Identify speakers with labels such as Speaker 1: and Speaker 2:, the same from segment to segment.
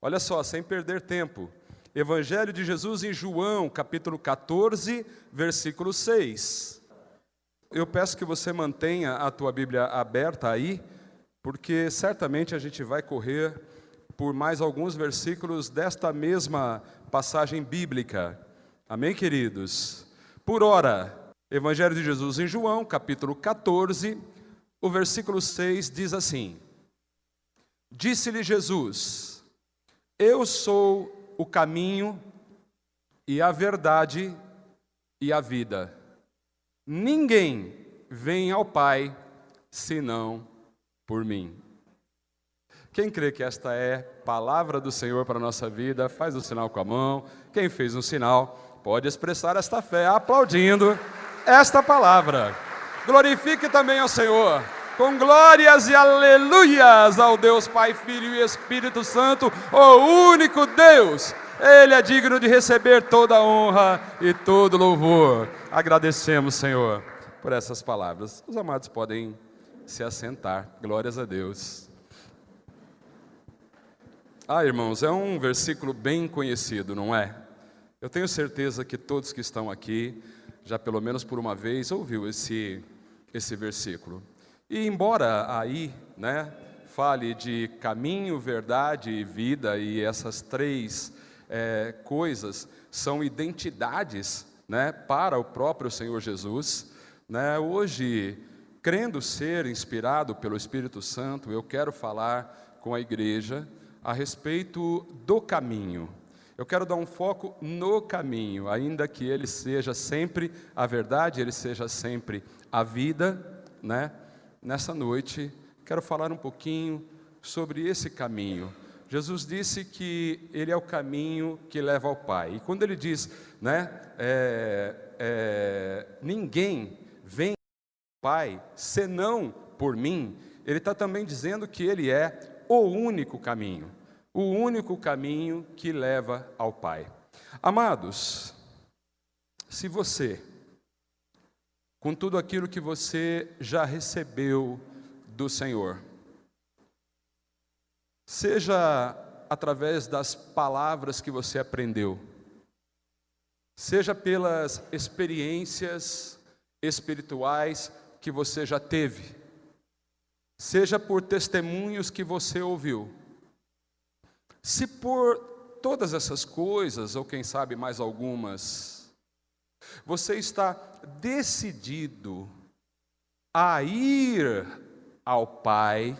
Speaker 1: Olha só, sem perder tempo, Evangelho de Jesus em João, capítulo 14, versículo 6. Eu peço que você mantenha a tua Bíblia aberta aí, porque certamente a gente vai correr por mais alguns versículos desta mesma passagem bíblica. Amém, queridos? Por ora, Evangelho de Jesus em João, capítulo 14, o versículo 6 diz assim: Disse-lhe Jesus: Eu sou o caminho e a verdade e a vida. Ninguém vem ao Pai senão por mim. Quem crê que esta é palavra do Senhor para a nossa vida, faz o sinal com a mão. Quem fez um sinal, pode expressar esta fé aplaudindo esta palavra. Glorifique também ao Senhor, com glórias e aleluias ao Deus Pai, Filho e Espírito Santo, o único Deus. Ele é digno de receber toda a honra e todo louvor. Agradecemos, Senhor, por essas palavras. Os amados podem se assentar. Glórias a Deus. Irmãos, é um versículo bem conhecido, não é? Eu tenho certeza que todos que estão aqui, já pelo menos por uma vez, ouviu esse versículo. E embora aí, fale de caminho, verdade e vida, e essas três coisas são identidades, para o próprio Senhor Jesus, hoje, crendo ser inspirado pelo Espírito Santo, eu quero falar com a igreja a respeito do caminho. Eu quero dar um foco no caminho, ainda que ele seja sempre a verdade, ele seja sempre a vida, Nessa noite, quero falar um pouquinho sobre esse caminho. Jesus disse que Ele é o caminho que leva ao Pai. E quando Ele diz, ninguém vem ao Pai senão por mim, Ele está também dizendo que Ele é o único caminho que leva ao Pai. Amados, se você, com tudo aquilo que você já recebeu do Senhor, seja através das palavras que você aprendeu, seja pelas experiências espirituais que você já teve, seja por testemunhos que você ouviu, se por todas essas coisas, ou quem sabe mais algumas, você está decidido a ir ao Pai,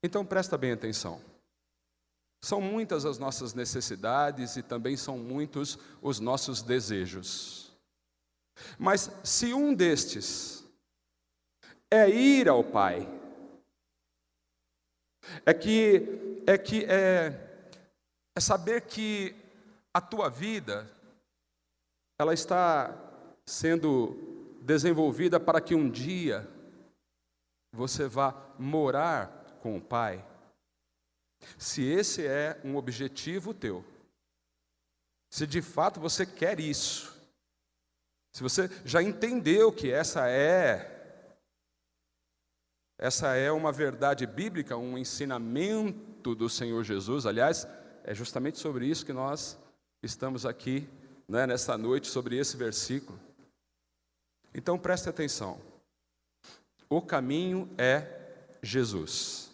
Speaker 1: então presta bem atenção. São muitas as nossas necessidades e também são muitos os nossos desejos. Mas se um destes é ir ao Pai, é saber que a tua vida ela está sendo desenvolvida para que um dia você vá morar com o Pai. Se esse é um objetivo teu, se de fato você quer isso, se você já entendeu que essa é uma verdade bíblica, um ensinamento do Senhor Jesus, aliás, é justamente sobre isso que nós estamos aqui, nessa noite, sobre esse versículo. Então preste atenção. O caminho é Jesus.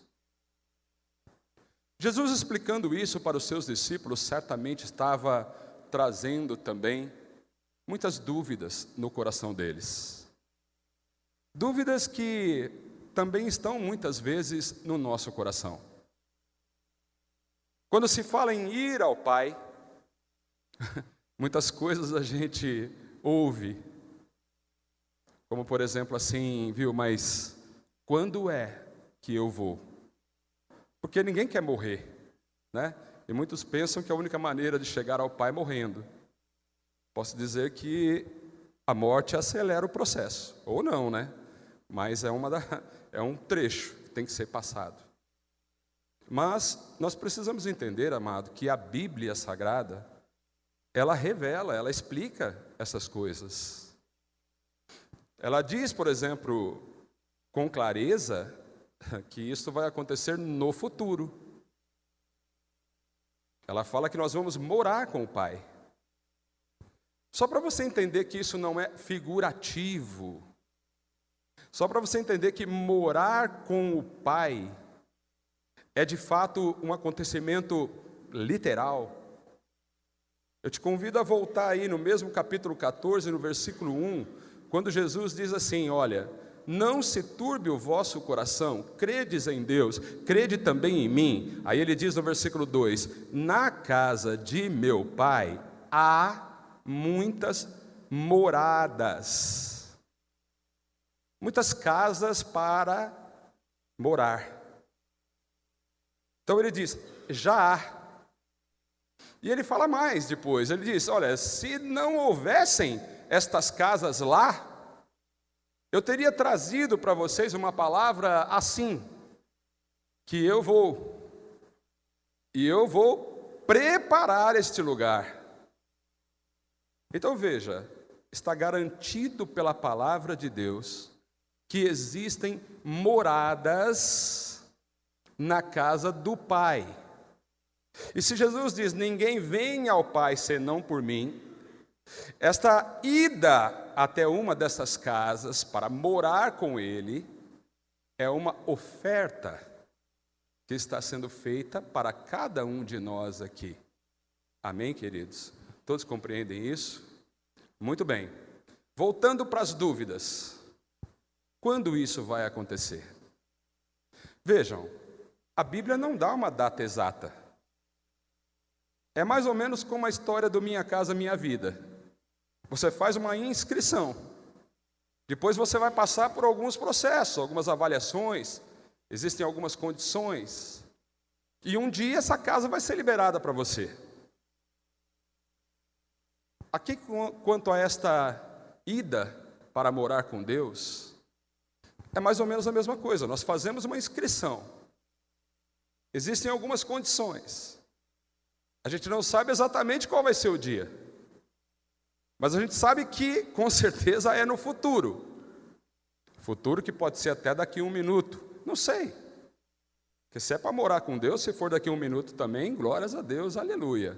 Speaker 1: Jesus, explicando isso para os seus discípulos, certamente estava trazendo também muitas dúvidas no coração deles. Dúvidas que também estão muitas vezes no nosso coração. Quando se fala em ir ao Pai, muitas coisas a gente ouve, como por exemplo assim, mas quando é que eu vou? Porque ninguém quer morrer, E muitos pensam que a única maneira de chegar ao Pai é morrendo. Posso dizer que a morte acelera o processo, ou não, Mas é um trecho que tem que ser passado. Mas nós precisamos entender, amado, que a Bíblia Sagrada, ela revela, ela explica essas coisas. Ela diz, por exemplo, com clareza, que isso vai acontecer no futuro. Ela fala que nós vamos morar com o Pai. Só para você entender que isso não é figurativo, só para você entender que morar com o Pai é de fato um acontecimento literal. Eu te convido a voltar aí no mesmo capítulo 14, no versículo 1, quando Jesus diz assim: olha, não se turbe o vosso coração, credes em Deus, crede também em mim. Aí ele diz no versículo 2: na casa de meu Pai há muitas moradas, muitas casas para morar. Então ele diz, já há. E ele fala mais depois, ele diz, olha, se não houvessem estas casas lá, eu teria trazido para vocês uma palavra assim, que eu vou preparar este lugar. Então veja, está garantido pela palavra de Deus que existem moradas na casa do Pai. E se Jesus diz, ninguém vem ao Pai senão por mim, esta ida até uma dessas casas para morar com Ele é uma oferta que está sendo feita para cada um de nós aqui. Amém, queridos? Todos compreendem isso? Muito bem. Voltando para as dúvidas. Quando isso vai acontecer? Vejam, a Bíblia não dá uma data exata. É mais ou menos como a história do Minha Casa Minha Vida. Você faz uma inscrição. Depois você vai passar por alguns processos, algumas avaliações. Existem algumas condições. E um dia essa casa vai ser liberada para você. Aqui, quanto a esta ida para morar com Deus, é mais ou menos a mesma coisa. Nós fazemos uma inscrição. Existem algumas condições. A gente não sabe exatamente qual vai ser o dia. Mas a gente sabe que, com certeza, é no futuro. Futuro que pode ser até daqui a 1 minuto. Não sei. Porque se é para morar com Deus, se for daqui a 1 minuto também, glórias a Deus, aleluia.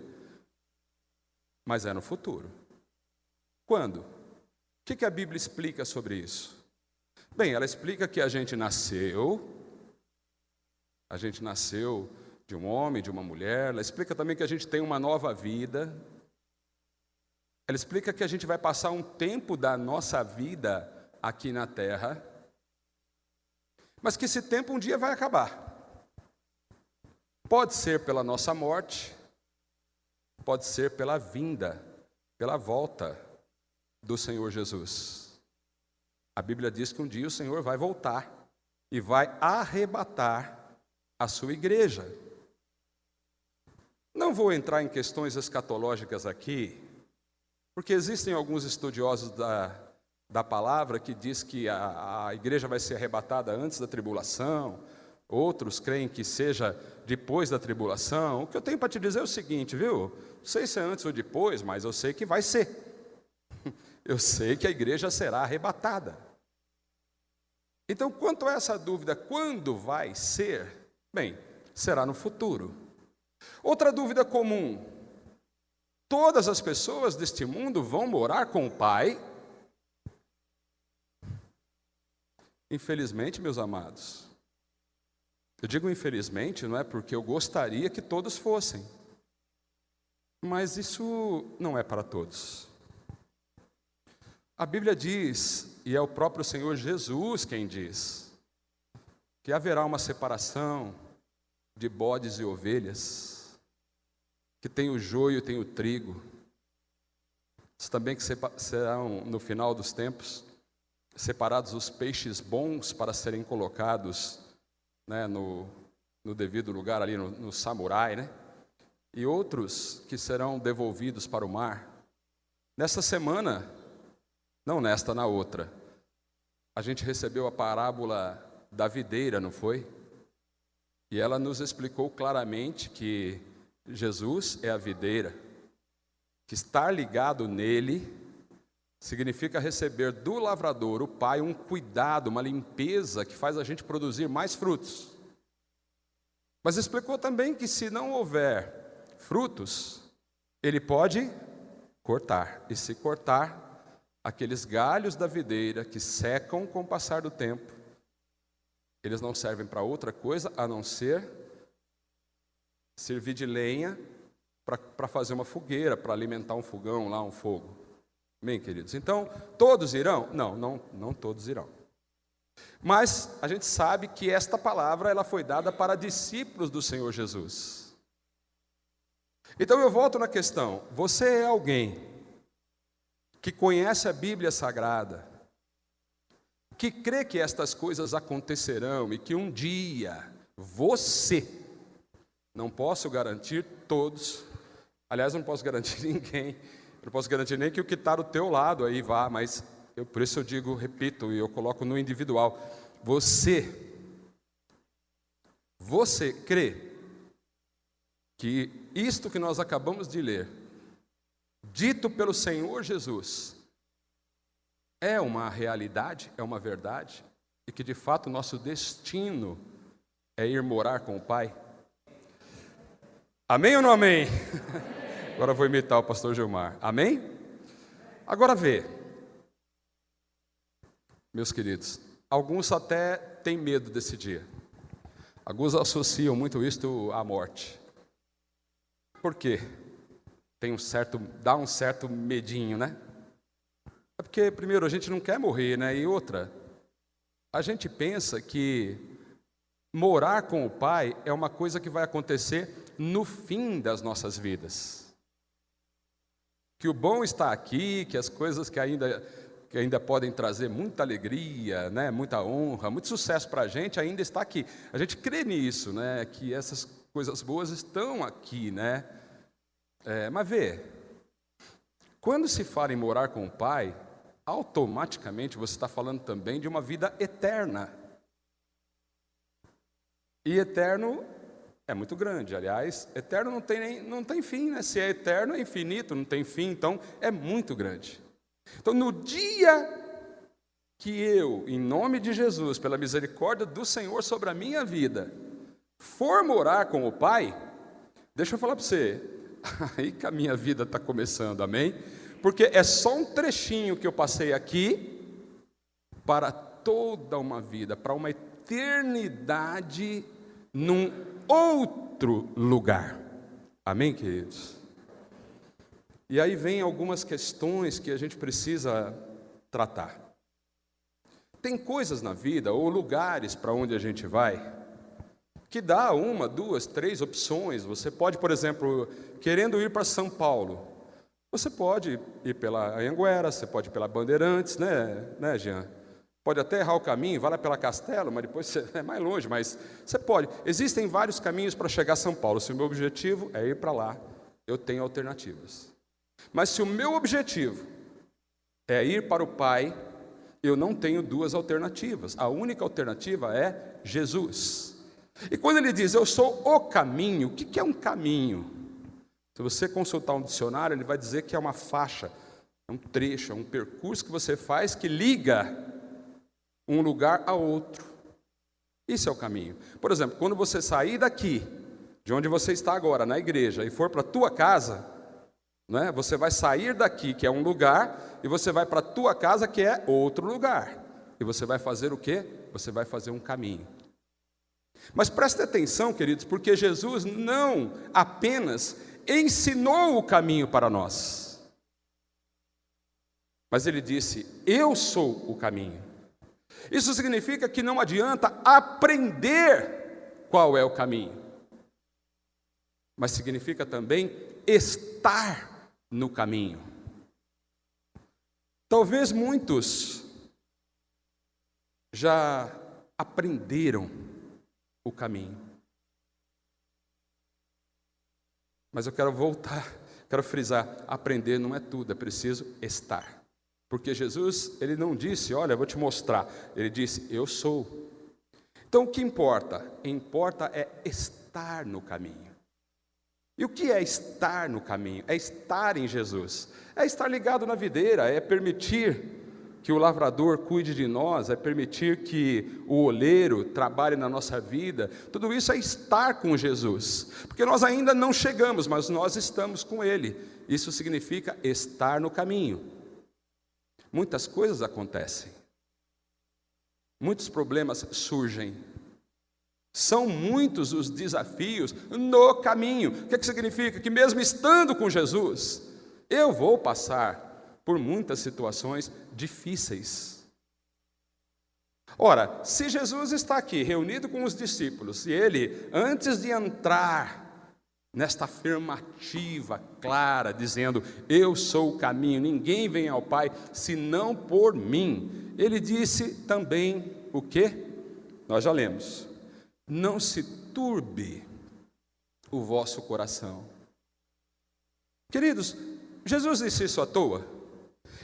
Speaker 1: Mas é no futuro. Quando? O que a Bíblia explica sobre isso? Bem, ela explica que a gente nasceu de um homem, de uma mulher. Ela explica também que a gente tem uma nova vida. Ela explica que a gente vai passar um tempo da nossa vida aqui na terra, mas que esse tempo um dia vai acabar. Pode ser pela nossa morte, pode ser pela vinda, pela volta do Senhor Jesus. A Bíblia diz que um dia o Senhor vai voltar e vai arrebatar a sua igreja. Não vou entrar em questões escatológicas aqui, porque existem alguns estudiosos da palavra que diz que a igreja vai ser arrebatada antes da tribulação, outros creem que seja depois da tribulação. O que eu tenho para te dizer é o seguinte, viu? Não sei se é antes ou depois, mas eu sei que vai ser. Eu sei que a igreja será arrebatada. Então, quanto a essa dúvida, quando vai ser? Bem, será no futuro. Outra dúvida comum: todas as pessoas deste mundo vão morar com o Pai? Infelizmente, meus amados, eu digo infelizmente, não é porque eu gostaria que todos fossem, mas isso não é para todos. A Bíblia diz, e é o próprio Senhor Jesus quem diz, que haverá uma separação de bodes e ovelhas, que tem o joio e tem o trigo. Diz também que serão, no final dos tempos, separados os peixes bons para serem colocados, né, no devido lugar ali, no samurai, né? E outros que serão devolvidos para o mar. Nessa semana, não nesta, na outra, a gente recebeu a parábola da videira, não foi? E ela nos explicou claramente que Jesus é a videira, que estar ligado nele significa receber do lavrador, o Pai, um cuidado, uma limpeza que faz a gente produzir mais frutos. Mas explicou também que se não houver frutos, ele pode cortar. E se cortar, aqueles galhos da videira que secam com o passar do tempo, eles não servem para outra coisa a não ser servir de lenha para fazer uma fogueira, para alimentar um fogão lá, um fogo. Amém, queridos? Então, todos irão? Não todos irão. Mas a gente sabe que esta palavra ela foi dada para discípulos do Senhor Jesus. Então eu volto na questão: você é alguém que conhece a Bíblia Sagrada, que crê que estas coisas acontecerão e que um dia você, não posso garantir todos, aliás, não posso garantir ninguém, não posso garantir nem que o que está do teu lado aí vá, mas por isso eu digo, repito, e eu coloco no individual, você crê que isto que nós acabamos de ler, dito pelo Senhor Jesus, é uma realidade, é uma verdade, e que de fato o nosso destino é ir morar com o Pai? Amém ou não amém? Agora eu vou imitar o pastor Gilmar. Amém? Agora vê, meus queridos, alguns até têm medo desse dia. Alguns associam muito isto à morte. Por quê? Dá um certo medinho, né? É porque, primeiro, a gente não quer morrer, né? E outra, a gente pensa que morar com o Pai é uma coisa que vai acontecer no fim das nossas vidas. Que o bom está aqui, que as coisas que ainda podem trazer muita alegria, né? Muita honra, muito sucesso para a gente, ainda está aqui. A gente crê nisso, né? Que essas coisas boas estão aqui, né? Mas vê, quando se fala em morar com o Pai, automaticamente você está falando também de uma vida eterna. E eterno é muito grande, aliás, eterno não tem fim, né? Se é eterno é infinito, não tem fim, então é muito grande. Então no dia que eu, em nome de Jesus, pela misericórdia do Senhor sobre a minha vida, for morar com o Pai, deixa eu falar para você, aí que a minha vida está começando, amém? Porque é só um trechinho que eu passei aqui para toda uma vida, para uma eternidade num outro lugar. Amém, queridos? E aí vem algumas questões que a gente precisa tratar. Tem coisas na vida, ou lugares para onde a gente vai, que dá 1, 2, 3 opções. Você pode, por exemplo, querendo ir para São Paulo, você pode ir pela Anhanguera, você pode ir pela Bandeirantes, né, Jean? Pode até errar o caminho, vai lá pela Castelo, mas depois é mais longe, mas você pode. Existem vários caminhos para chegar a São Paulo. Se o meu objetivo é ir para lá, eu tenho alternativas. Mas se o meu objetivo é ir para o Pai, eu não tenho 2 alternativas. A única alternativa é Jesus. E quando ele diz, eu sou o caminho, o que é um caminho? Se você consultar um dicionário, ele vai dizer que é uma faixa, é um trecho, é um percurso que você faz que liga um lugar a outro. Isso é o caminho. Por exemplo, quando você sair daqui, de onde você está agora, na igreja, e for para a tua casa, né, você vai sair daqui, que é um lugar, e você vai para a tua casa, que é outro lugar. E você vai fazer o quê? Você vai fazer um caminho. Mas preste atenção, queridos, porque Jesus não apenas ensinou o caminho para nós, mas ele disse, eu sou o caminho. Isso significa que não adianta aprender qual é o caminho, mas significa também estar no caminho. Talvez muitos já aprenderam o caminho, mas eu quero voltar, quero frisar, aprender não é tudo, é preciso estar. Porque Jesus, ele não disse, olha, eu vou te mostrar. Ele disse, eu sou. Então o que importa? Importa é estar no caminho. E o que é estar no caminho? É estar em Jesus, é estar ligado na videira, é permitir que o lavrador cuide de nós, é permitir que o oleiro trabalhe na nossa vida. Tudo isso é estar com Jesus, porque nós ainda não chegamos, mas nós estamos com Ele. Isso significa estar no caminho. Muitas coisas acontecem, muitos problemas surgem, são muitos os desafios no caminho. O que significa? Que mesmo estando com Jesus, eu vou passar por muitas situações difíceis. Ora, se Jesus está aqui reunido com os discípulos, e ele, antes de entrar nesta afirmativa clara, dizendo, eu sou o caminho, ninguém vem ao Pai senão por mim, ele disse também o quê? Nós já lemos: não se turbe o vosso coração. Queridos, Jesus disse isso à toa?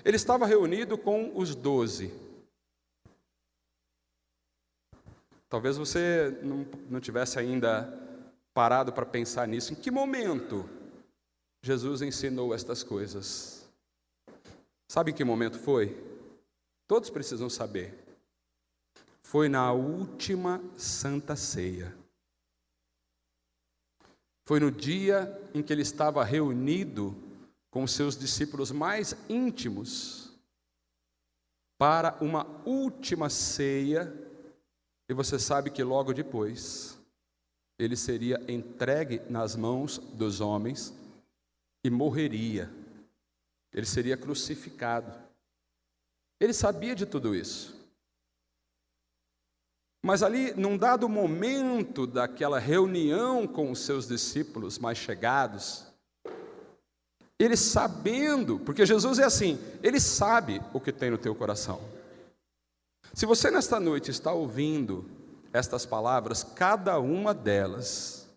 Speaker 1: Ele estava reunido com os 12. Talvez você não tivesse ainda parado para pensar nisso. Em que momento Jesus ensinou estas coisas? Sabe em que momento foi? Todos precisam saber. Foi na última Santa Ceia. Foi no dia em que ele estava reunido com os seus discípulos mais íntimos para uma última ceia, e você sabe que logo depois ele seria entregue nas mãos dos homens e morreria. Ele seria crucificado. Ele sabia de tudo isso. Mas ali, num dado momento daquela reunião com os seus discípulos mais chegados, ele sabendo, porque Jesus é assim, ele sabe o que tem no teu coração. Se você nesta noite está ouvindo estas palavras, cada uma delas,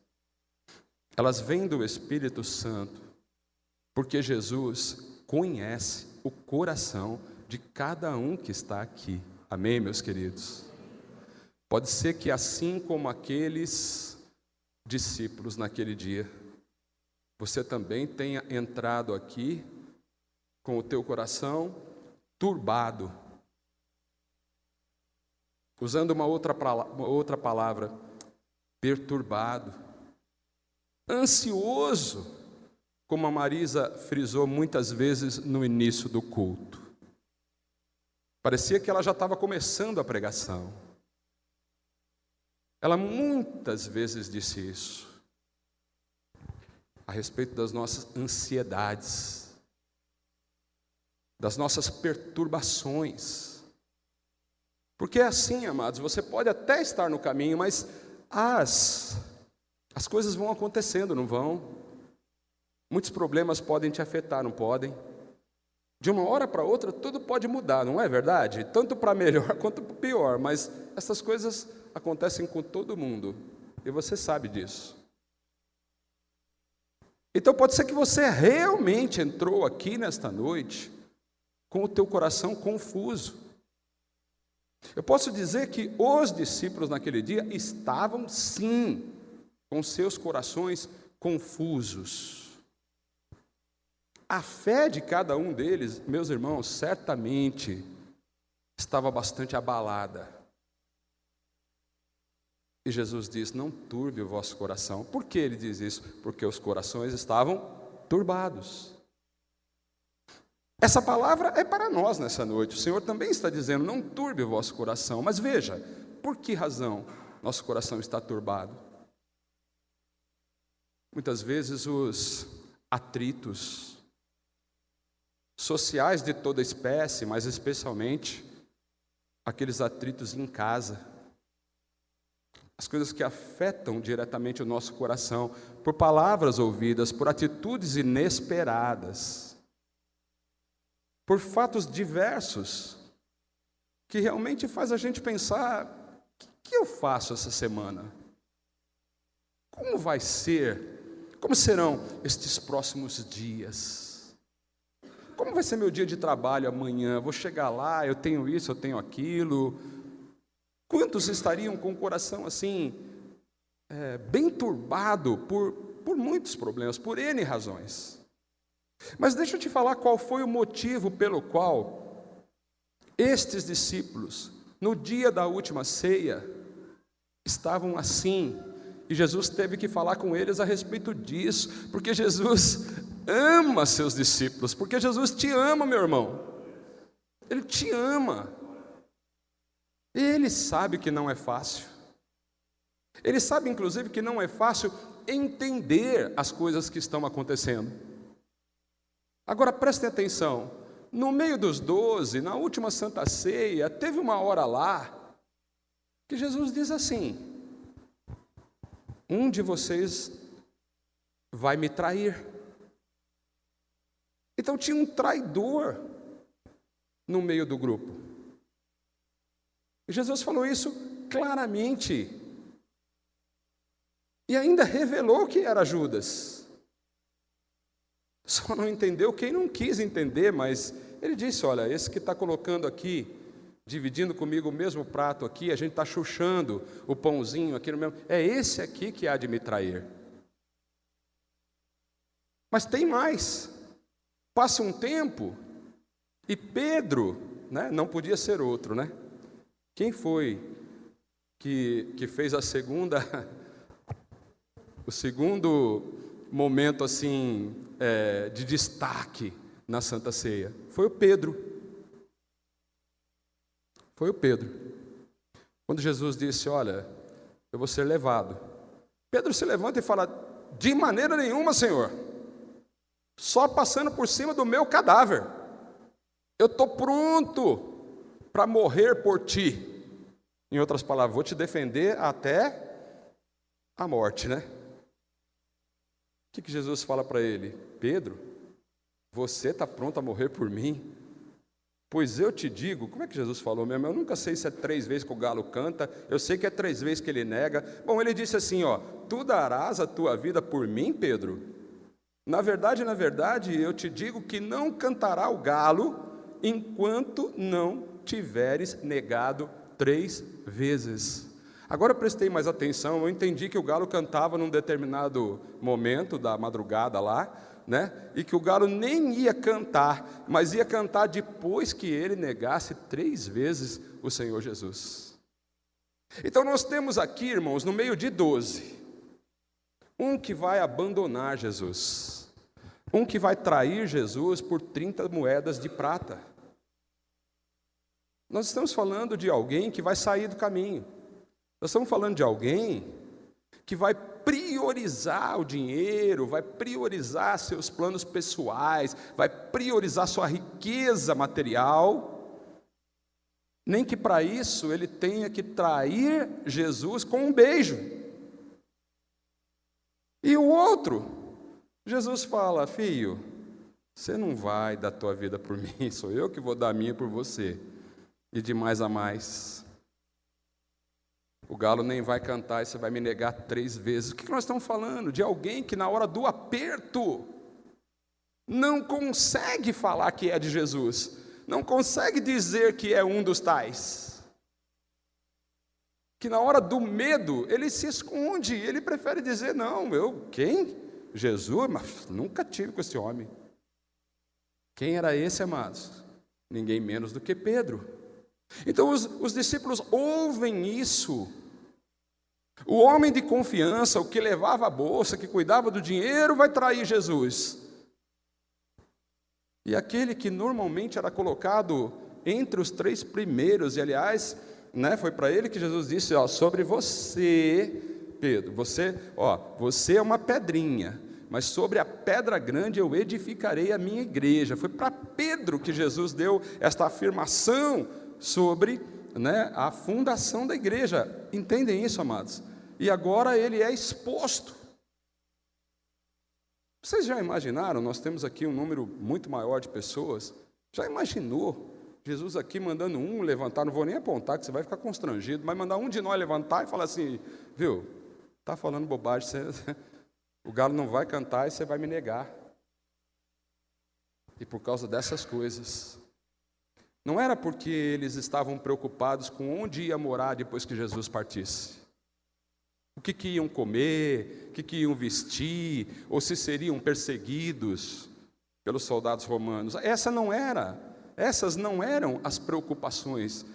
Speaker 1: elas vêm do Espírito Santo, porque Jesus conhece o coração de cada um que está aqui. Amém, meus queridos? Pode ser que assim como aqueles discípulos naquele dia, você também tenha entrado aqui com o teu coração turbado. Usando uma outra palavra, perturbado, ansioso, como a Marisa frisou muitas vezes no início do culto. Parecia que ela já estava começando a pregação. Ela muitas vezes disse isso, a respeito das nossas ansiedades, das nossas perturbações. Porque é assim, amados, você pode até estar no caminho, mas as coisas vão acontecendo, não vão? Muitos problemas podem te afetar, não podem? De uma hora para outra, tudo pode mudar, não é verdade? Tanto para melhor quanto para pior, mas essas coisas acontecem com todo mundo, e você sabe disso. Então pode ser que você realmente entrou aqui nesta noite com o teu coração confuso. Eu posso dizer que os discípulos naquele dia estavam sim com seus corações confusos. A fé de cada um deles, meus irmãos, certamente estava bastante abalada. E Jesus diz, não turbe o vosso coração. Por que ele diz isso? Porque os corações estavam turbados. Essa palavra é para nós nessa noite. O Senhor também está dizendo, não turbe o vosso coração. Mas veja, por que razão nosso coração está turbado? Muitas vezes os atritos sociais de toda espécie, mas especialmente aqueles atritos em casa, as coisas que afetam diretamente o nosso coração, por palavras ouvidas, por atitudes inesperadas, por fatos diversos, que realmente faz a gente pensar, o que eu faço essa semana? Como vai ser? Como serão estes próximos dias? Como vai ser meu dia de trabalho amanhã? Vou chegar lá, eu tenho isso, eu tenho aquilo. Quantos estariam com o coração assim, bem turbado por muitos problemas, por N razões? Mas deixa eu te falar qual foi o motivo pelo qual estes discípulos, no dia da última ceia, estavam assim, e Jesus teve que falar com eles a respeito disso, porque Jesus ama seus discípulos, porque Jesus te ama, meu irmão, Ele te ama, Ele sabe que não é fácil, Ele sabe inclusive que não é fácil entender as coisas que estão acontecendo. Agora prestem atenção, no meio dos 12, na última Santa Ceia, teve uma hora lá, que Jesus diz assim: um de vocês vai me trair. Então tinha um traidor no meio do grupo. E Jesus falou isso claramente. E ainda revelou que era Judas. Só não entendeu quem não quis entender, mas ele disse: olha, esse que está colocando aqui, dividindo comigo o mesmo prato aqui, a gente está chuchando o pãozinho aqui no mesmo, é esse aqui que há de me trair. Mas tem mais. Passa um tempo e Pedro, não podia ser outro, Quem foi que fez o segundo momento assim de destaque na Santa Ceia? Foi o Pedro. Foi o Pedro. Quando Jesus disse: olha, eu vou ser levado, Pedro se levanta e fala: de maneira nenhuma, Senhor, só passando por cima do meu cadáver, eu estou pronto para morrer por ti. Em outras palavras, vou te defender até a morte, O que Jesus fala para ele? Pedro, você está pronto a morrer por mim? Pois eu te digo, como é que Jesus falou mesmo? Eu nunca sei se é 3 vezes que o galo canta, eu sei que é 3 vezes que ele nega. Bom, ele disse assim, tu darás a tua vida por mim, Pedro? Na verdade, eu te digo que não cantará o galo enquanto não tiveres negado 3 vezes. Agora eu prestei mais atenção, eu entendi que o galo cantava num determinado momento da madrugada lá, e que o galo nem ia cantar, mas ia cantar depois que ele negasse 3 vezes o Senhor Jesus. Então nós temos aqui, irmãos, no meio de 12, um que vai abandonar Jesus, um que vai trair Jesus por 30 moedas de prata. Nós estamos falando de alguém que vai sair do caminho. Nós estamos falando de alguém que vai priorizar o dinheiro, vai priorizar seus planos pessoais, vai priorizar sua riqueza material, nem que para isso ele tenha que trair Jesus com um beijo. E o outro, Jesus fala: filho, você não vai dar a tua vida por mim, sou eu que vou dar a minha por você, e de mais a mais. O galo nem vai cantar e você vai me negar 3 vezes. O que nós estamos falando? De alguém que na hora do aperto não consegue falar que é de Jesus, não consegue dizer que é um dos tais, que na hora do medo ele se esconde, ele prefere dizer: não, quem? Jesus? Mas nunca tive com esse homem. Quem era esse, amados? Ninguém menos do que Pedro. Então os discípulos ouvem isso. O homem de confiança, o que levava a bolsa, que cuidava do dinheiro, vai trair Jesus. E aquele que normalmente era colocado entre os 3 primeiros, e aliás, foi para ele que Jesus disse: sobre você, Pedro, você é uma pedrinha, mas sobre a pedra grande eu edificarei a minha igreja. Foi para Pedro que Jesus deu esta afirmação sobre a fundação da igreja. Entendem isso, amados? E agora ele é exposto. Vocês já imaginaram? Nós temos aqui um número muito maior de pessoas. Já imaginou Jesus aqui mandando um levantar? Não vou nem apontar, que você vai ficar constrangido, mas mandar um de nós levantar e falar assim: viu, está falando bobagem, o galo não vai cantar e você vai me negar. E por causa dessas coisas, não era porque eles estavam preocupados com onde ia morar depois que Jesus partisse. O que iam comer, o que iam vestir, ou se seriam perseguidos pelos soldados romanos. Essas não eram as preocupações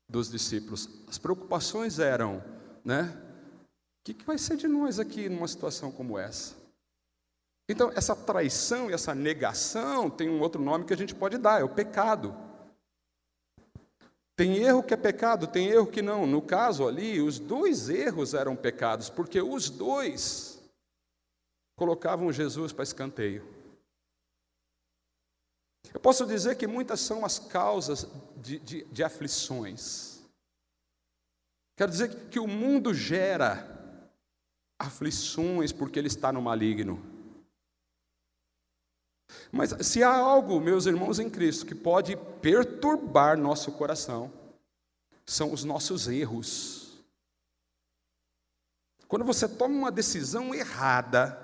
Speaker 1: dos discípulos. As preocupações eram, o que vai ser de nós aqui numa situação como essa? Então, essa traição e essa negação tem um outro nome que a gente pode dar, é o pecado. Tem erro que é pecado, tem erro que não. No caso ali, os dois erros eram pecados, porque os dois colocavam Jesus para escanteio. Eu posso dizer que muitas são as causas de aflições. Quero dizer que o mundo gera aflições porque ele está no maligno. Mas se há algo, meus irmãos em Cristo, que pode perturbar nosso coração, são os nossos erros. Quando você toma uma decisão errada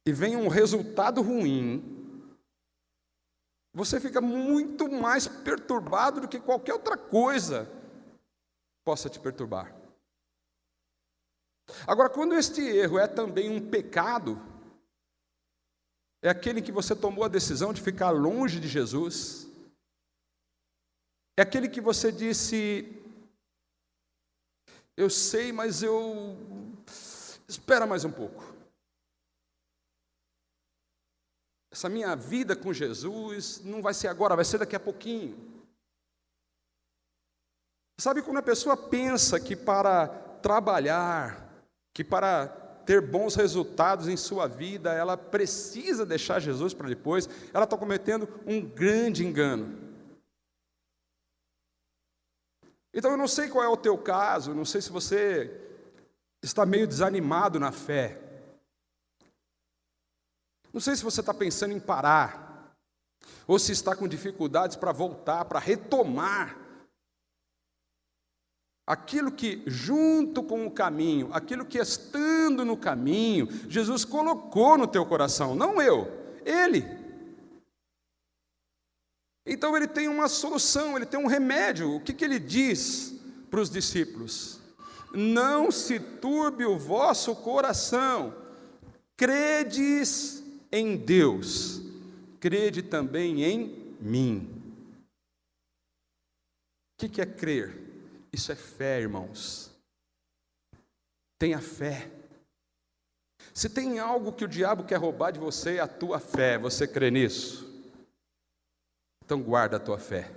Speaker 1: e vem um resultado ruim, você fica muito mais perturbado do que qualquer outra coisa possa te perturbar. Agora, quando este erro é também um pecado, é aquele que você tomou a decisão de ficar longe de Jesus, é aquele que você disse, eu sei, mas espera mais um pouco. Essa minha vida com Jesus não vai ser agora, vai ser daqui a pouquinho. Sabe quando a pessoa pensa que para trabalhar, que para ter bons resultados em sua vida, ela precisa deixar Jesus para depois, ela está cometendo um grande engano. Então eu não sei qual é o teu caso, não sei se você está meio desanimado na fé. Não sei se você está pensando em parar, ou se está com dificuldades para voltar, para retomar aquilo que, junto com o caminho, aquilo que estando no caminho, Jesus colocou no teu coração, não eu, Ele. Então Ele tem uma solução, Ele tem um remédio. O que Ele diz para os discípulos? Não se turbe o vosso coração, credes em Deus, crede também em mim. O que é crer? Isso é fé, irmãos. Tenha fé. Se tem algo que o diabo quer roubar de você, é a tua fé. Você crê nisso? Então guarda a tua fé.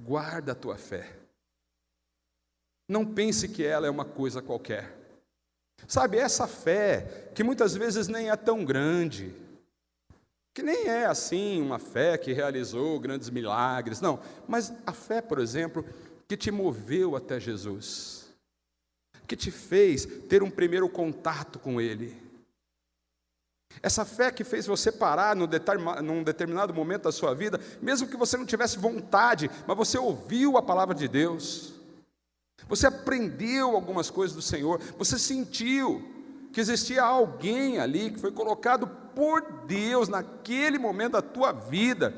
Speaker 1: Guarda a tua fé. Não pense que ela é uma coisa qualquer. Sabe, essa fé, que muitas vezes nem é tão grande, que nem é assim uma fé que realizou grandes milagres, não. Mas a fé, por exemplo, que te moveu até Jesus, que te fez ter um primeiro contato com Ele. Essa fé que fez você parar num determinado momento da sua vida, mesmo que você não tivesse vontade, mas você ouviu a palavra de Deus, você aprendeu algumas coisas do Senhor, você sentiu que existia alguém ali que foi colocado por Deus naquele momento da tua vida,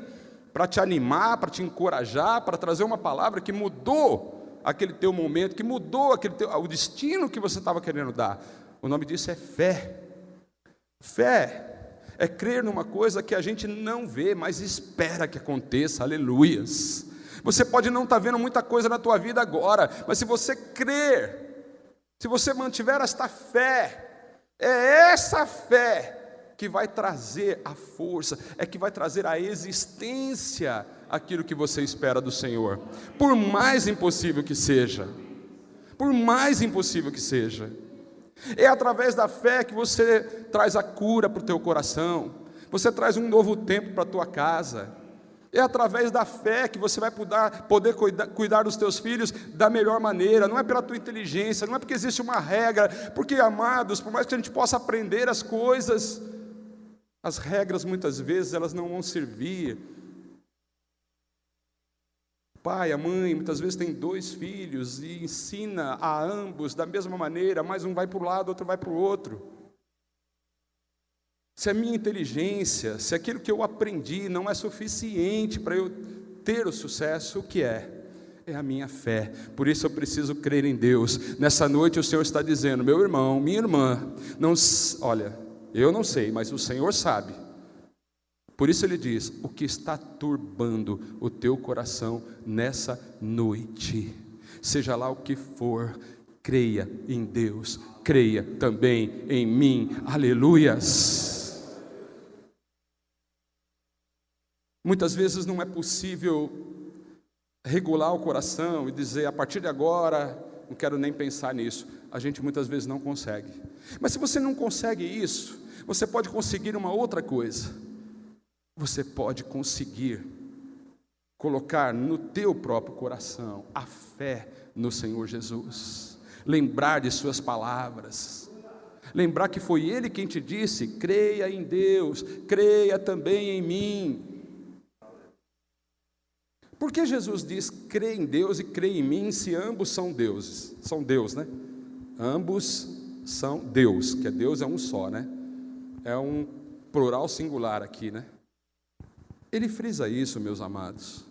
Speaker 1: para te animar, para te encorajar, para trazer uma palavra que mudou aquele teu momento, que mudou o destino que você estava querendo dar. O nome disso é fé. Fé é crer numa coisa que a gente não vê, mas espera que aconteça, aleluias. Você pode não estar vendo muita coisa na tua vida agora, mas se você crer, se você mantiver esta fé, é essa fé que vai trazer a força, é que vai trazer a existência aquilo que você espera do Senhor, por mais impossível que seja, por mais impossível que seja. É através da fé que você traz a cura para o teu coração, você traz um novo tempo para a tua casa. É através da fé que você vai poder cuidar dos teus filhos da melhor maneira. Não é pela tua inteligência, não é porque existe uma regra, porque, amados, por mais que a gente possa aprender as coisas, as regras muitas vezes elas não vão servir. O pai, a mãe, muitas vezes tem 2 filhos e ensina a ambos da mesma maneira, mas um vai para um lado, outro vai para o outro. se a minha inteligência, se aquilo que eu aprendi não é suficiente para eu ter o sucesso, o que é? É a minha fé. Por isso eu preciso crer em Deus. Nessa noite o Senhor está dizendo: meu irmão, minha irmã, não, olha, eu não sei, mas o Senhor sabe. Por isso Ele diz: o que está turbando o teu coração nessa noite, seja lá o que for, creia em Deus, creia também em mim. Aleluias. Muitas vezes não é possível regular o coração e dizer: a partir de agora não quero nem pensar nisso. A gente muitas vezes não consegue. Mas se você não consegue isso, você pode conseguir uma outra coisa. Você pode conseguir colocar no teu próprio coração a fé no Senhor Jesus, lembrar de suas palavras, lembrar que foi Ele quem te disse: creia em Deus, creia também em mim. Por que Jesus diz: crê em Deus e crê em mim, se ambos são deuses? São Deus, né? Ambos são Deus, que Deus é um só, né? É um plural singular aqui, né? Ele frisa isso, meus amados,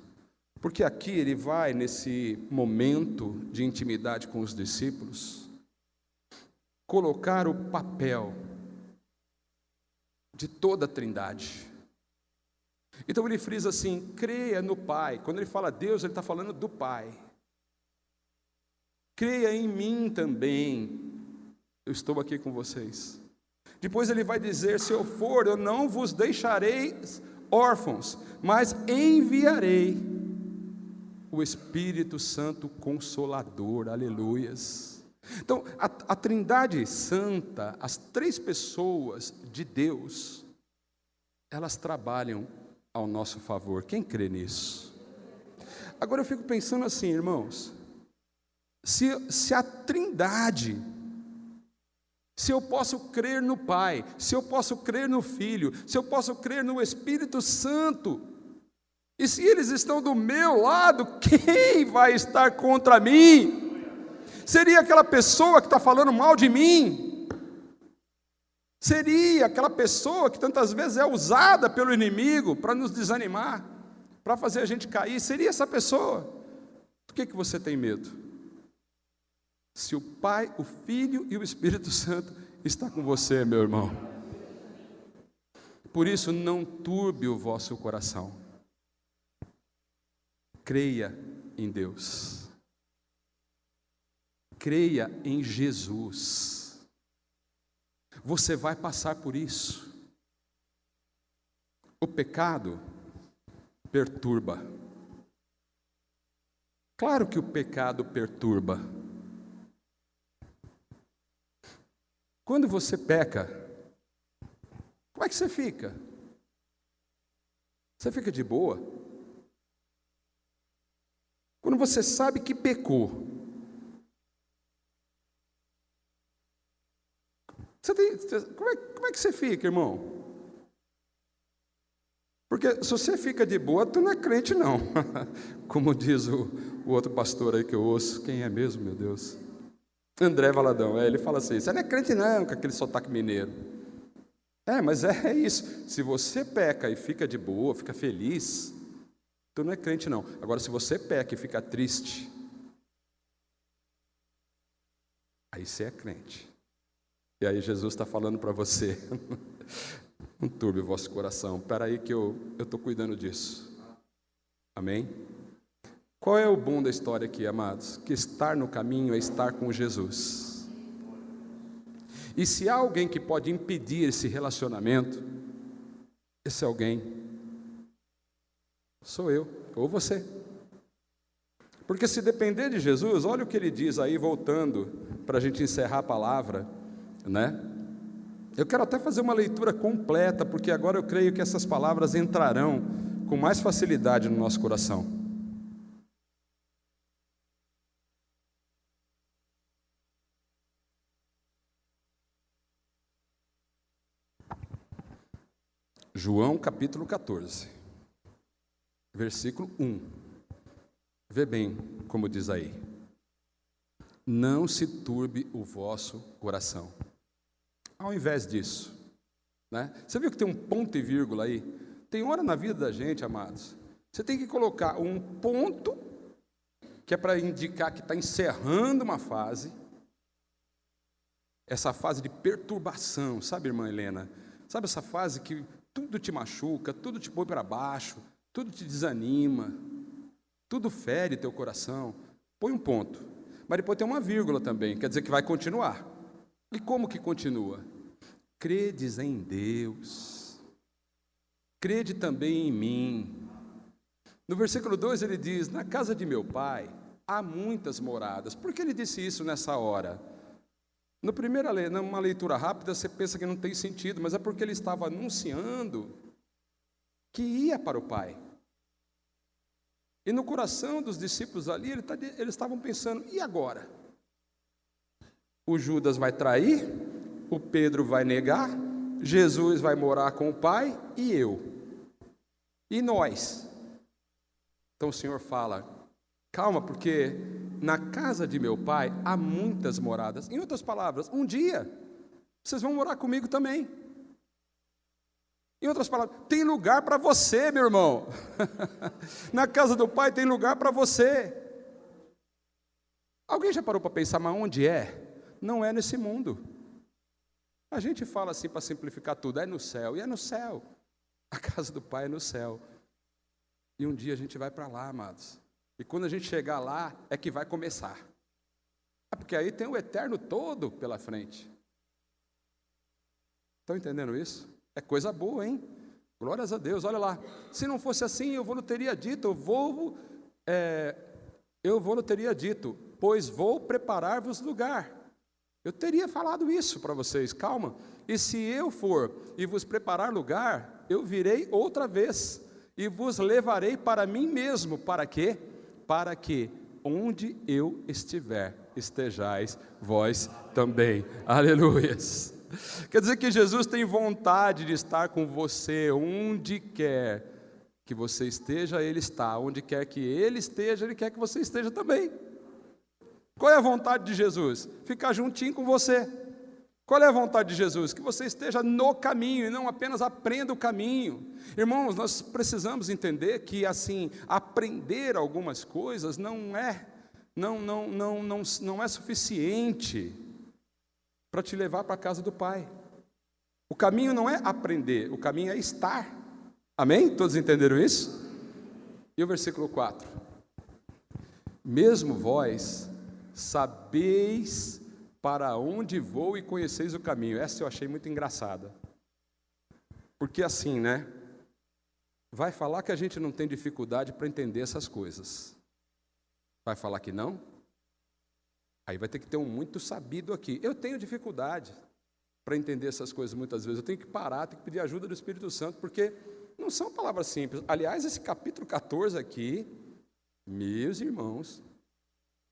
Speaker 1: porque aqui ele vai, nesse momento de intimidade com os discípulos, colocar o papel de toda a Trindade. Então ele frisa assim: creia no Pai. Quando ele fala Deus, ele está falando do Pai. Creia em mim também, eu estou aqui com vocês. Depois ele vai dizer: se eu for, eu não vos deixarei órfãos, mas enviarei o Espírito Santo Consolador. Aleluias. Então a Trindade Santa, as três pessoas de Deus, elas trabalham ao nosso favor. Quem crê nisso? Agora eu fico pensando assim, irmãos, se a Trindade, se eu posso crer no Pai, se eu posso crer no Filho, se eu posso crer no Espírito Santo, e se eles estão do meu lado, quem vai estar contra mim? Seria aquela pessoa que está falando mal de mim? Seria aquela pessoa que tantas vezes é usada pelo inimigo para nos desanimar, para fazer a gente cair? Seria essa pessoa? Do que você tem medo? Se o Pai, o Filho e o Espírito Santo está com você, meu irmão. Por isso, não turbe o vosso coração. Creia em Deus. Creia em Jesus. Você vai passar por isso. O pecado perturba. Claro que o pecado perturba. Quando você peca, como é que você fica? Você fica de boa? Quando você sabe que pecou, como é que você fica, irmão? Porque se você fica de boa, tu não é crente não. Como diz o outro pastor aí que eu ouço. Quem é mesmo, meu Deus? André Valadão. Ele fala assim: você não é crente não, com aquele sotaque mineiro. Mas é isso. Se você peca e fica de boa, fica feliz, tu não é crente não. Agora, se você peca e fica triste, aí você é crente. E aí Jesus está falando para você: não turbe o vosso coração. Espera aí que eu estou cuidando disso. Amém? Qual é o bom da história aqui, amados? Que estar no caminho é estar com Jesus. E se há alguém que pode impedir esse relacionamento, esse alguém sou eu, ou você. Porque se depender de Jesus, olha o que ele diz aí, voltando, para a gente encerrar a palavra, né? Eu quero até fazer uma leitura completa, porque agora eu creio que essas palavras entrarão com mais facilidade no nosso coração. João capítulo 14, versículo 1. Vê bem como diz aí: não se turbe o vosso coração. Ao invés disso, né? Você viu que tem um ponto e vírgula aí? Tem hora na vida da gente, amados, você tem que colocar um ponto, que é para indicar que está encerrando uma fase, essa fase de perturbação, sabe, irmã Helena? Sabe essa fase que tudo te machuca, tudo te põe para baixo, tudo te desanima, tudo fere teu coração? Põe um ponto, mas depois tem uma vírgula também, quer dizer que vai continuar. E como que continua? Credes em Deus, crede também em mim. No versículo 2 ele diz, na casa de meu pai há muitas moradas. Por que ele disse isso nessa hora? Numa leitura rápida você pensa que não tem sentido, mas é porque ele estava anunciando que ia para o pai. E no coração dos discípulos ali, eles estavam pensando, e agora? O Judas vai trair, o Pedro vai negar, Jesus vai morar com o pai, e eu? E nós? Então o Senhor fala, calma, porque na casa de meu pai há muitas moradas. Em outras palavras, um dia vocês vão morar comigo também. Em outras palavras, tem lugar para você, meu irmão. Na casa do pai tem lugar para você. Alguém já parou para pensar, mas onde é? Não é nesse mundo. A gente fala assim para simplificar tudo, é no céu, e é no céu. A casa do pai é no céu. E um dia a gente vai para lá, amados. E quando a gente chegar lá, é que vai começar. Porque aí tem o eterno todo pela frente. Estão entendendo isso? É coisa boa, hein? Glórias a Deus, olha lá. Se não fosse assim, eu não teria dito, não teria dito, pois vou preparar-vos lugar. Eu teria falado isso para vocês, calma. E se eu for e vos preparar lugar, eu virei outra vez e vos levarei para mim mesmo. Para quê? Para que onde eu estiver, estejais vós também. Aleluias. Quer dizer que Jesus tem vontade de estar com você, onde quer que você esteja, Ele está. Onde quer que Ele esteja, Ele quer que você esteja também. Qual é a vontade de Jesus? Ficar juntinho com você. Qual é a vontade de Jesus? Que você esteja no caminho e não apenas aprenda o caminho. Irmãos, nós precisamos entender que assim, aprender algumas coisas não é suficiente para te levar para a casa do Pai. O caminho não é aprender, o caminho é estar. Amém? Todos entenderam isso? E o versículo 4. Mesmo vós sabeis para onde vou e conheceis o caminho. Essa eu achei muito engraçada. Porque assim, né? Vai falar que a gente não tem dificuldade para entender essas coisas. Vai falar que não? Aí vai ter que ter um muito sabido aqui. Eu tenho dificuldade para entender essas coisas muitas vezes. Eu tenho que parar, tenho que pedir ajuda do Espírito Santo, porque não são palavras simples. Aliás, esse capítulo 14 aqui, meus irmãos,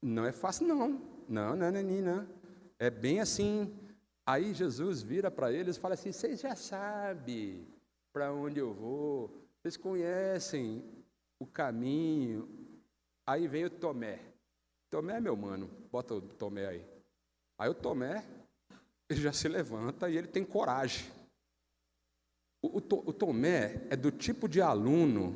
Speaker 1: não é fácil não. Não. É bem assim. Aí Jesus vira para eles e fala assim, vocês já sabem para onde eu vou, vocês conhecem o caminho. Aí vem o Tomé. Tomé é meu mano, bota o Tomé aí. Aí o Tomé, ele já se levanta e ele tem coragem. O Tomé é do tipo de aluno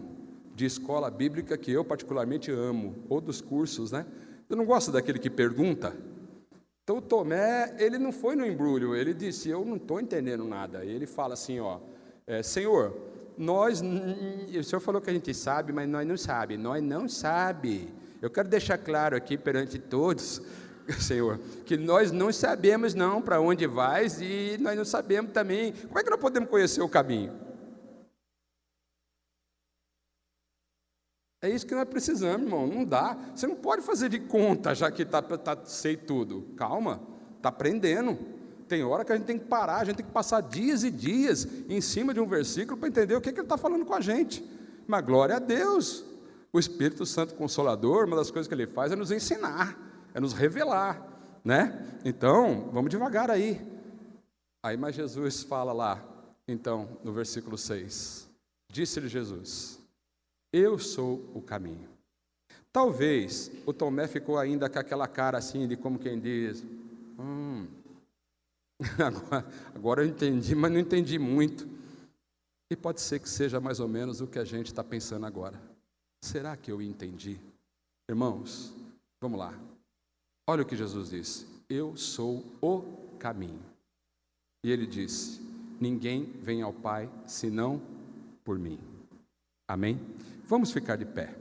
Speaker 1: de escola bíblica que eu particularmente amo, ou dos cursos, né? Eu não gosto daquele que pergunta. Então o Tomé, ele não foi no embrulho, ele disse, eu não estou entendendo nada. Ele fala assim, Senhor, o Senhor falou que a gente sabe, mas nós não sabe. Eu quero deixar claro aqui perante todos, Senhor, que nós não sabemos não para onde vais e nós não sabemos também. Como é que nós podemos conhecer o caminho? É isso que nós precisamos, irmão, não dá. Você não pode fazer de conta, já que sei tudo. Calma, está aprendendo. Tem hora que a gente tem que parar, a gente tem que passar dias e dias em cima de um versículo para entender o que ele está falando com a gente. Mas glória a Deus, o Espírito Santo Consolador, uma das coisas que ele faz é nos ensinar, é nos revelar, né? Então, vamos devagar aí. Aí, mas Jesus fala lá, então, no versículo 6, disse-lhe Jesus, eu sou o caminho. Talvez o Tomé ficou ainda com aquela cara assim, de como quem diz, Agora eu entendi, mas não entendi muito. E pode ser que seja mais ou menos o que a gente está pensando agora. Será que eu entendi? Irmãos, vamos lá. Olha o que Jesus disse: eu sou o caminho. E ele disse: ninguém vem ao Pai senão por mim. Amém? Vamos ficar de pé.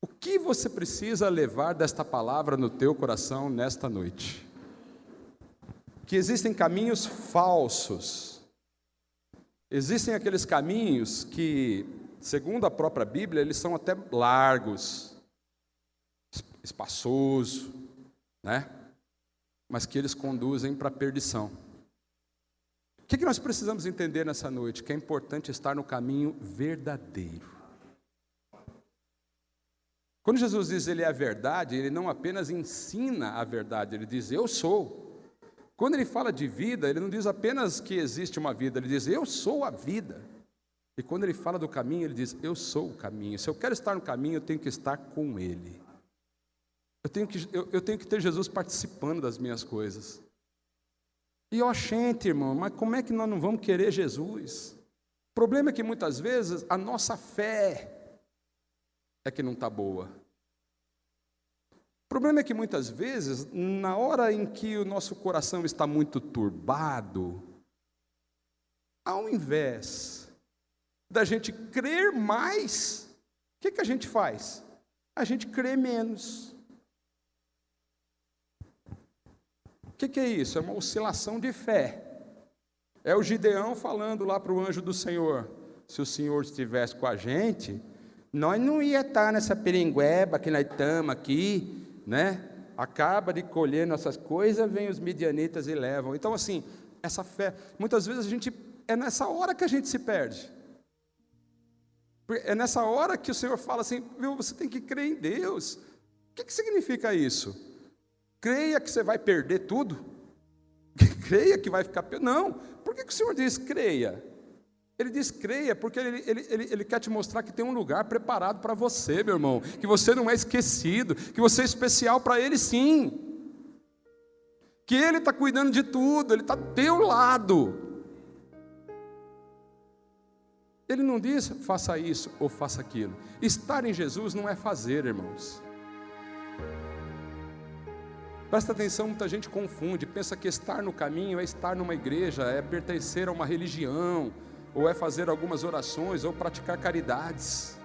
Speaker 1: O que você precisa levar desta palavra no teu coração nesta noite? Que existem caminhos falsos. Existem aqueles caminhos que, segundo a própria Bíblia, eles são até largos, espaçoso, né? Mas que eles conduzem para a perdição. O que nós precisamos entender nessa noite? Que é importante estar no caminho verdadeiro. Quando Jesus diz ele é a verdade, ele não apenas ensina a verdade, ele diz eu sou. Quando ele fala de vida, ele não diz apenas que existe uma vida, ele diz eu sou a vida. E quando ele fala do caminho, ele diz eu sou o caminho. Se eu quero estar no caminho, eu tenho que estar com ele. Eu tenho que ter Jesus participando das minhas coisas. E oxente, irmão, mas como é que nós não vamos querer Jesus? O problema é que muitas vezes a nossa fé é que não está boa. O problema é que muitas vezes, na hora em que o nosso coração está muito turbado, ao invés da gente crer mais, o que a gente faz? A gente crê menos. O que é isso? É uma oscilação de fé. É o Gideão falando lá para o anjo do Senhor: se o Senhor estivesse com a gente, nós não ia estar nessa peringueba que nós estamos aqui, né? Acaba de colher nossas coisas, vem os midianitas e levam. Então, assim, essa fé, muitas vezes é nessa hora que a gente se perde. É nessa hora que o Senhor fala assim: viu, você tem que crer em Deus. O que significa isso? Creia que você vai perder tudo? Creia que vai ficar... Não, por que o Senhor diz creia? Ele diz creia porque ele quer te mostrar que tem um lugar preparado para você, meu irmão, que você não é esquecido, que você é especial para Ele sim, que Ele está cuidando de tudo, Ele está do teu lado. Ele não diz faça isso ou faça aquilo. Estar em Jesus não é fazer, irmãos. Presta atenção, muita gente confunde, pensa que estar no caminho é estar numa igreja, é pertencer a uma religião, ou é fazer algumas orações, ou praticar caridades.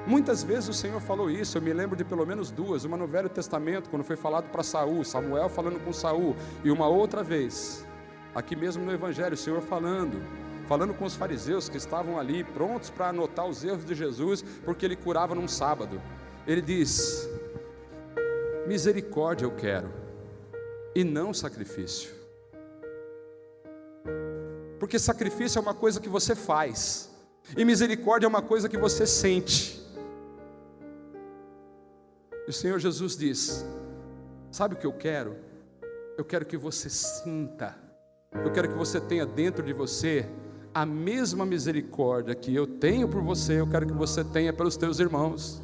Speaker 1: Muitas vezes o Senhor falou isso, eu me lembro de pelo menos duas, uma no Velho Testamento, quando foi falado para Saul, Samuel falando com Saul, e uma outra vez, aqui mesmo no Evangelho, o Senhor falando com os fariseus que estavam ali, prontos para anotar os erros de Jesus, porque Ele curava num sábado. Ele diz: misericórdia eu quero, e não sacrifício. Porque sacrifício é uma coisa que você faz, e misericórdia é uma coisa que você sente. E o Senhor Jesus diz: sabe o que eu quero? Eu quero que você sinta, eu quero que você tenha dentro de você a mesma misericórdia que eu tenho por você, eu quero que você tenha pelos teus irmãos.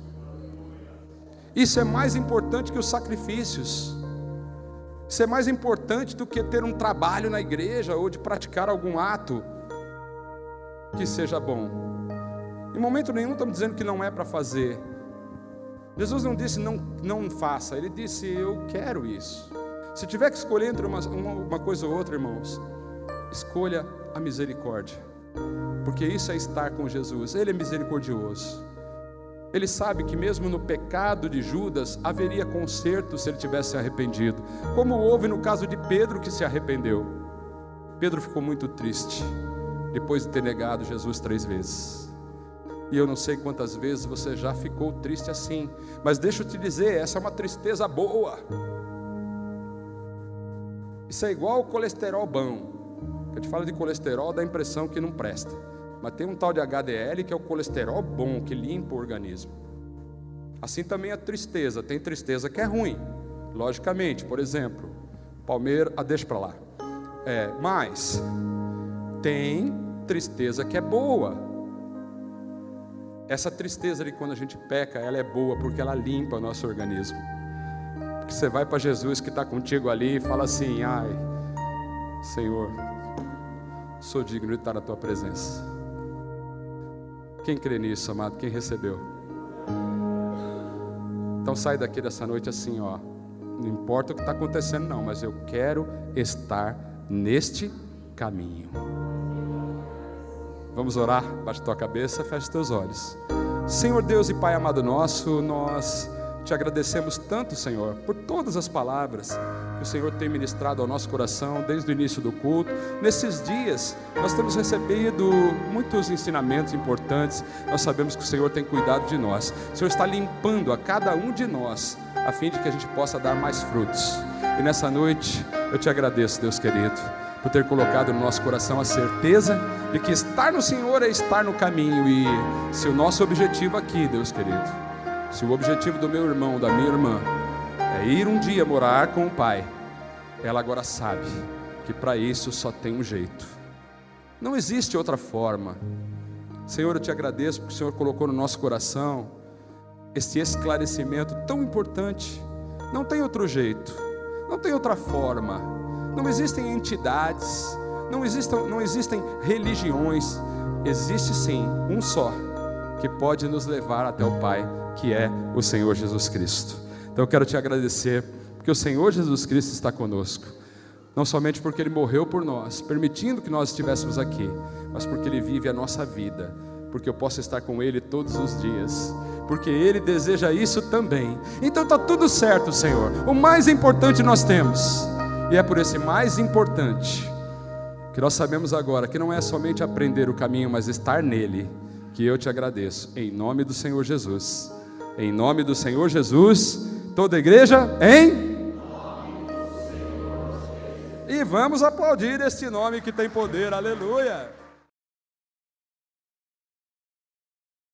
Speaker 1: Isso é mais importante que os sacrifícios. Isso é mais importante do que ter um trabalho na igreja ou de praticar algum ato que seja bom. Em momento nenhum estamos dizendo que não é para fazer. Jesus não disse não faça, Ele disse eu quero isso. Se tiver que escolher entre uma coisa ou outra, irmãos, escolha a misericórdia, porque isso é estar com Jesus. Ele é misericordioso. Ele sabe que mesmo no pecado de Judas haveria conserto se ele tivesse se arrependido, como houve no caso de Pedro, que se arrependeu. Pedro ficou muito triste depois de ter negado Jesus 3 vezes. E eu não sei quantas vezes você já ficou triste assim, mas deixa eu te dizer, essa é uma tristeza boa. Isso é igual o colesterol bom. A gente fala de colesterol, dá a impressão que não presta. Mas tem um tal de HDL que é o colesterol bom, que limpa o organismo. Assim também a tristeza. Tem tristeza que é ruim, logicamente. Por exemplo, Palmeiras, deixa para lá. Mas tem tristeza que é boa. Essa tristeza de quando a gente peca, ela é boa porque ela limpa o nosso organismo. que você vai para Jesus que está contigo ali e fala assim: ai, Senhor, sou digno de estar na tua presença. Quem crê nisso, amado? Quem recebeu? Então sai daqui dessa noite assim, ó. Não importa o que está acontecendo não, mas eu quero estar neste caminho. Vamos orar? Baixa tua cabeça, fecha teus olhos. Senhor Deus e Pai amado nosso, nós te agradecemos tanto, Senhor, por todas as palavras que o Senhor tem ministrado ao nosso coração desde o início do culto. Nesses dias nós temos recebido muitos ensinamentos importantes. Nós sabemos que o Senhor tem cuidado de nós. O Senhor está limpando a cada um de nós, a fim de que a gente possa dar mais frutos. E nessa noite eu te agradeço, Deus querido, por ter colocado no nosso coração a certeza de que estar no Senhor é estar no caminho. E se o nosso objetivo aqui, Deus querido, se o objetivo do meu irmão, da minha irmã, é ir um dia morar com o Pai, ela agora sabe que para isso só tem um jeito. Não existe outra forma. Senhor, eu te agradeço porque o Senhor colocou no nosso coração este esclarecimento tão importante. Não tem outro jeito, não tem outra forma. Não existem entidades, não existem religiões. Existe sim um só que pode nos levar até o Pai, que é o Senhor Jesus Cristo. Então eu quero te agradecer, porque o Senhor Jesus Cristo está conosco, não somente porque Ele morreu por nós, permitindo que nós estivéssemos aqui, mas porque Ele vive a nossa vida, porque eu posso estar com Ele todos os dias, porque Ele deseja isso também. Então está tudo certo, Senhor. O mais importante nós temos, e é por esse mais importante que nós sabemos agora que não é somente aprender o caminho, mas estar nele, que eu te agradeço, em nome do Senhor Jesus. Em nome do Senhor Jesus, toda a igreja, em nome do Senhor Jesus. E vamos aplaudir este nome que tem poder, aleluia.